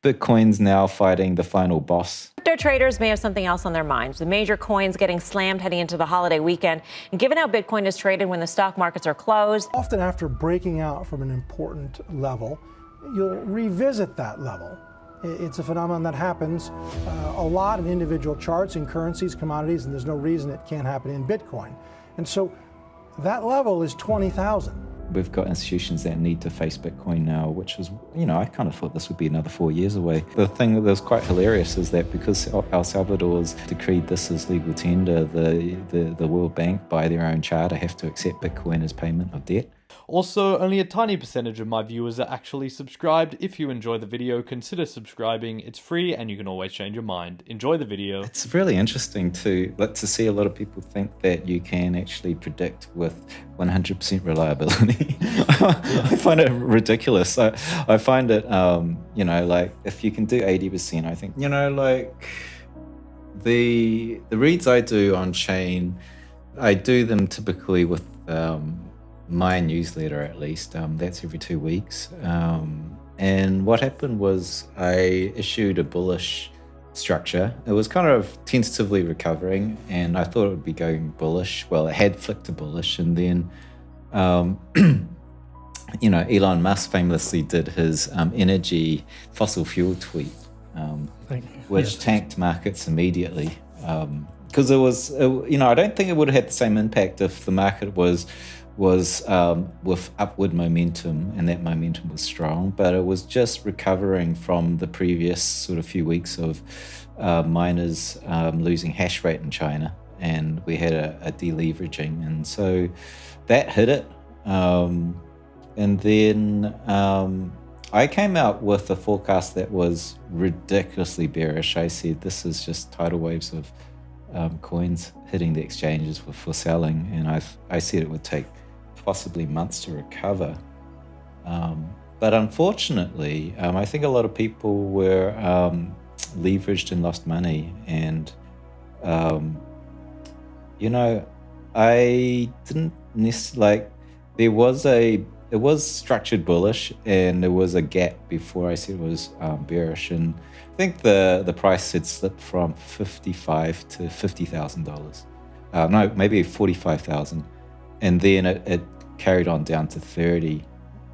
Bitcoin's now fighting the final boss. Crypto traders may have something else on their minds. The major coins getting slammed heading into the holiday weekend. And given how Bitcoin is traded when the stock markets are closed. Often after breaking out from an important level, you'll revisit that level. It's a phenomenon that happens a lot in individual charts, in currencies, commodities, and there's no reason it can't happen in Bitcoin. And so that level is 20,000. We've got institutions that need to face Bitcoin now, which is, I kind of thought this would be another 4 years away. The thing that was quite hilarious is that because El Salvador's decreed this as legal tender, the World Bank, by their own charter, have to accept Bitcoin as payment of debt. Also, only a tiny percentage of my viewers are actually subscribed. If you enjoy the video, consider subscribing. It's free and you can always change your mind. Enjoy the video. It's really interesting to see a lot of people think that you can actually predict with 100% reliability. I find it ridiculous. I find it, like if you can do 80%, I think, like the reads I do on chain, I do them typically with my newsletter, at least. That's every 2 weeks. And what happened was I issued a bullish structure. It was kind of tentatively recovering, and I thought it would be going bullish. Well, it had flicked to bullish, and then, Elon Musk famously did his energy fossil fuel tweet, which tanked markets immediately. Because it was, I don't think it would have had the same impact if the market was with upward momentum, and that momentum was strong, but it was just recovering from the previous sort of few weeks of miners losing hash rate in China, and we had a deleveraging, and so that hit it. And then I came out with a forecast that was ridiculously bearish. I said this is just tidal waves of coins hitting the exchanges for selling, and I said it would take possibly months to recover. But unfortunately, I think a lot of people were leveraged and lost money, and I didn't necessarily it was structured bullish, and there was a gap before I said it was bearish, and I think the price had slipped from $55,000 to $50,000. No, maybe 45,000, and then it carried on down to 30,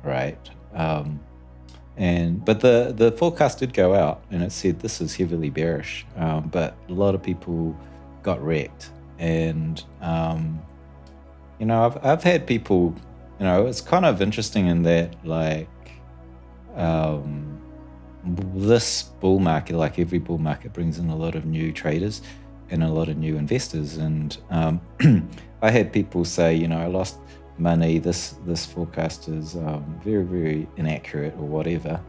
right? But the forecast did go out, and it said this is heavily bearish, but a lot of people got wrecked, and I've had people. It's kind of interesting in that, like, this bull market, like every bull market, brings in a lot of new traders and a lot of new investors. And I had people say, I lost money, this forecast is very, very inaccurate or whatever.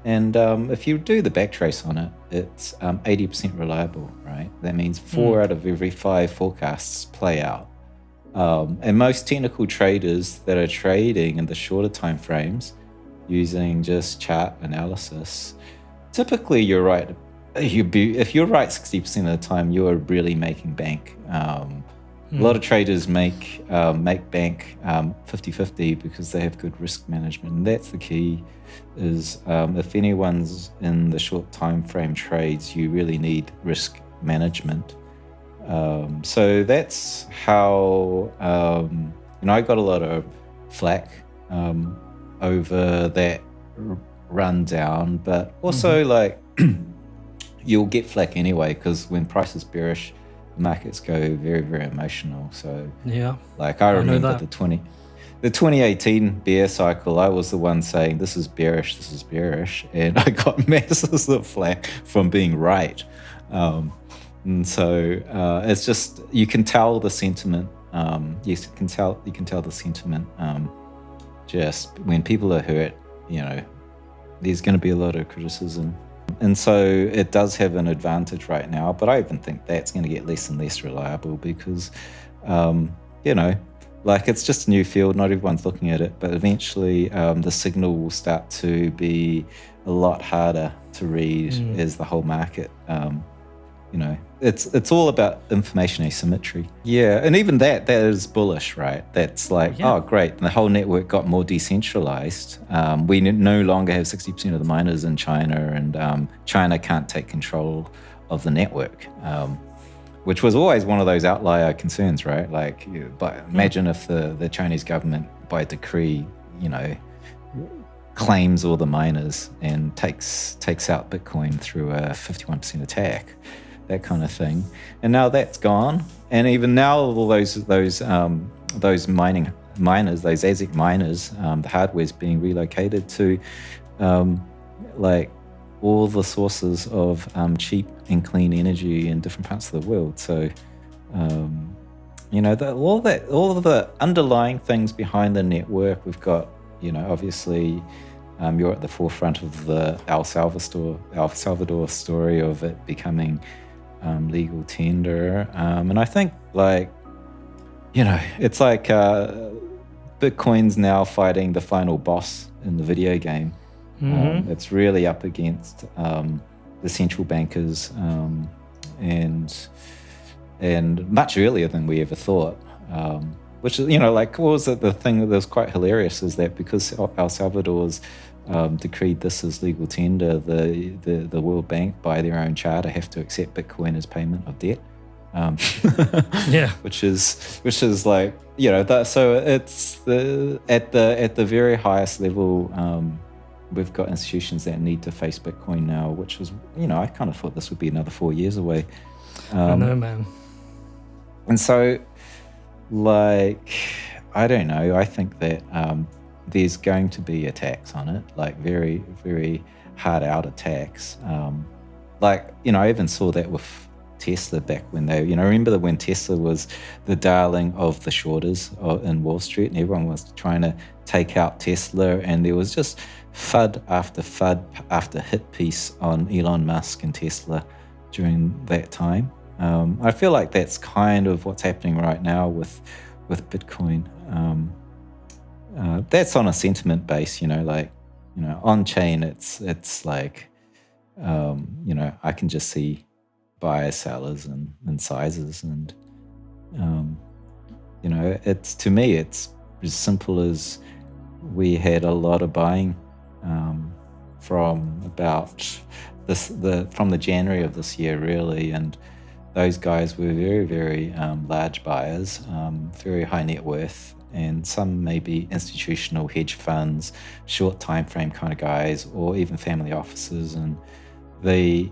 And if you do the backtrace on it, it's 80% reliable, right? That means 4 out of every 5 forecasts play out. And most technical traders that are trading in the shorter time frames using just chart analysis, typically you're right. If you're right 60% of the time, you are really making bank. A lot of traders make bank 50-50 because they have good risk management, and that's the key. Is if anyone's in the short time frame trades, you really need risk management. So that's how I got a lot of flack over that rundown, but also like you'll get flack anyway, because when price is bearish, the markets go very, very emotional. So yeah, like I remember the 2018 bear cycle, I was the one saying this is bearish, and I got masses of flack from being right. And so it's just, you can tell the sentiment. Yes, you can tell the sentiment. Just when people are hurt, there's going to be a lot of criticism. And so it does have an advantage right now, but I even think that's going to get less and less reliable because, like it's just a new field. Not everyone's looking at it, but eventually the signal will start to be a lot harder to read as the whole market you know, it's all about information asymmetry. Yeah, and even that is bullish, right? That's like, oh, great, the whole network got more decentralized. We no longer have 60% of the miners in China, and China can't take control of the network, which was always one of those outlier concerns, right? Like, but imagine if the Chinese government, by decree, you know, claims all the miners and takes out Bitcoin through a 51% attack, that kind of thing. And now that's gone. And even now, all those mining miners, those ASIC miners, the hardware's being relocated to like all the sources of cheap and clean energy in different parts of the world. So, you know, all of the underlying things behind the network, we've got, you know, obviously, you're at the forefront of the El Salvador story of it becoming legal tender. And I think, like, you know, it's like Bitcoin's now fighting the final boss in the video game. It's really up against the central bankers, and much earlier than we ever thought. Which is, you know, like, what was it? The thing that was quite hilarious is that because El Salvador's decreed this as legal tender, the World Bank, by their own charter, have to accept Bitcoin as payment of debt. Which is like, you know, so it's at the very highest level. We've got institutions that need to face Bitcoin now, which was, you know, I kind of thought this would be another 4 years away. I know, man. And so, like, I don't know. I think that there's going to be attacks on it, like very, very hard out attacks. Like, you know, I even saw that with Tesla back when they, you know, remember when Tesla was the darling of the shorters in Wall Street, and everyone was trying to take out Tesla, and there was just FUD after hit piece on Elon Musk and Tesla during that time. I feel like that's kind of what's happening right now with Bitcoin. That's on a sentiment base, you know, like, you know, on chain, it's like, you know, I can just see buyers, sellers, and sizes, and you know, it's, to me, it's as simple as we had a lot of buying from about from the January of this year, really, and those guys were very, very large buyers, very high net worth, and some maybe institutional hedge funds, short time frame kind of guys, or even family offices. And the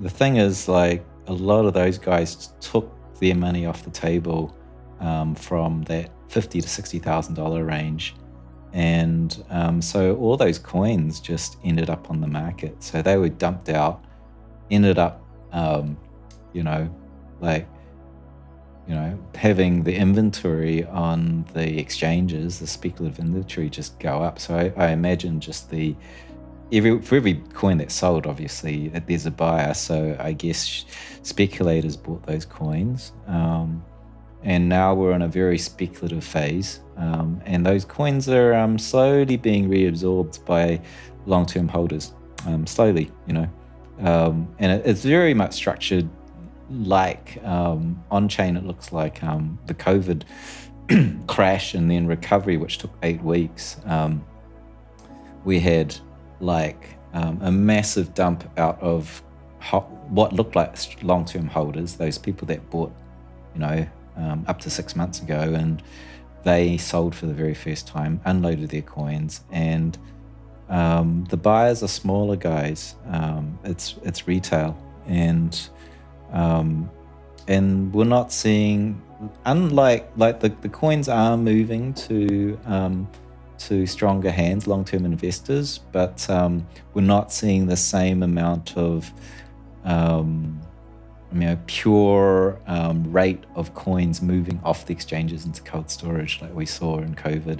thing is, like, a lot of those guys took their money off the table from that $50,000 to $60,000 range. And so all those coins just ended up on the market. So they were dumped out, ended up, you know, like, you know, having the inventory on the exchanges, the speculative inventory, just go up. So I imagine just for every coin that's sold, obviously, there's a buyer. So I guess speculators bought those coins. And now we're in a very speculative phase. And those coins are slowly being reabsorbed by long-term holders, slowly, you know. And it's very much structured like on-chain. It looks like the COVID crash and then recovery, which took 8 weeks. We had like a massive dump out of what looked like long-term holders, those people that bought, you know, up to 6 months ago, and they sold for the very first time, unloaded their coins, and the buyers are smaller guys. It's retail, and we're not seeing, unlike the coins are moving to stronger hands, long-term investors, but we're not seeing the same amount of you know, pure rate of coins moving off the exchanges into cold storage like we saw in COVID.